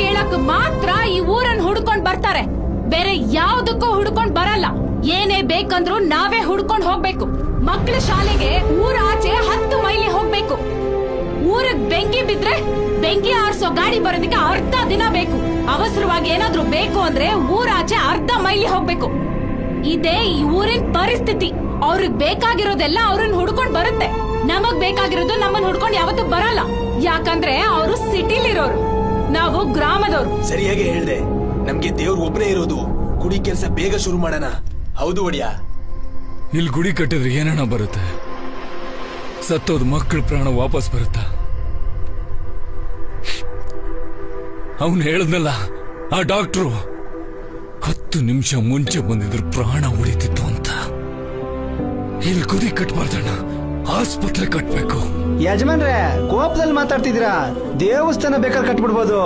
ಕೇಳಕ್ ಮಾತ್ರ ಈ ಊರನ್ನ ಹುಡ್ಕೊಂಡ್ ಬರ್ತಾರೆ. ಬೇರೆ ಯಾವ್ದಕ್ಕೂ ಹುಡ್ಕೊಂಡ್ ಬರಲ್ಲ. ಏನೇ ಬೇಕಂದ್ರೂ ನಾವೇ ಹುಡ್ಕೊಂಡ್ ಹೋಗ್ಬೇಕು. ಮಕ್ಳ ಶಾಲೆಗೆ ಊರ ಆಚೆ 10 ಮೈಲಿ ಹೋಗ್ಬೇಕು. ಊರಿಗೆ ಬೆಂಕಿ ಬಿದ್ರೆ ಬೆಂಕಿ ಆರ್ಸೋ ಗಾಡಿ ಬರೋದಕ್ಕೆ ಅರ್ಧ ದಿನ ಬೇಕು. ಅವಸರವಾಗಿ ಏನಾದ್ರೂ ಬೇಕು ಅಂದ್ರೆ ಊರಾಚೆ 1/2 ಮೈಲಿ ಹೋಗ್ಬೇಕು. ಇದೇ ಈ ಊರಿನ ಪರಿಸ್ಥಿತಿ. ಅವ್ರಿಗೆ ಬೇಕಾಗಿರೋದೆಲ್ಲ ಅವ್ರನ್ನ ಹುಡ್ಕೊಂಡ್ ಬರುತ್ತೆ. ನಮಗ್ ಬೇಕಾಗಿರೋದು ನಮ್ಮನ್ನ ಹುಡ್ಕೊಂಡ್ ಯಾವತ್ತೂ ಬರಲ್ಲ. ಯಾಕಂದ್ರೆ ಅವರು ಸಿಟಿಲಿರೋರು, ನಾವು ಗ್ರಾಮದವ್ರು. ಸರಿಯಾಗಿ ಹೇಳ್ದೆ. ನಮ್ಗೆ ದೇವ್ರು ಒಬ್ರೇ ಇರೋದು. ಗುಡಿ ಕೆಲ್ಸ ಬೇಗ ಶುರು ಮಾಡೋಣ. ಹೌದು ಒಡಿಯಾ? ಇಲ್ಲಿ ಗುಡಿ ಕಟ್ಟಿದ್ರೆ ಏನಣ್ಣ ಬರುತ್ತೆ? ಸತ್ತೋದ್ ಮಕ್ಕಳ ಪ್ರಾಣ ವಾಪಸ್ ಬರುತ್ತಾ? ಅವನು ಹೇಳದ್ನಲ್ಲ, ಆ ಡಾಕ್ಟ್ರು 10 ನಿಮಿಷ ಮುಂಚೆ ಬಂದಿದ್ರು ಪ್ರಾಣ ಉಳಿತಿತ್ತು ಅಂತ. ಇಲ್ಲಿ ಗುಡಿ ಕಟ್ಬಾರ್ದಣ್ಣ, ಆಸ್ಪತ್ರೆ ಕಟ್ಬೇಕು. ಯಜಮಾನ್ರೆ, ಕೋಪದಲ್ಲಿ ಮಾತಾಡ್ತಿದ್ದೀರಾ? ದೇವಸ್ಥಾನ ಬೇಕಾದ್ರೆ ಕಟ್ಬಿಡ್ಬೋದು.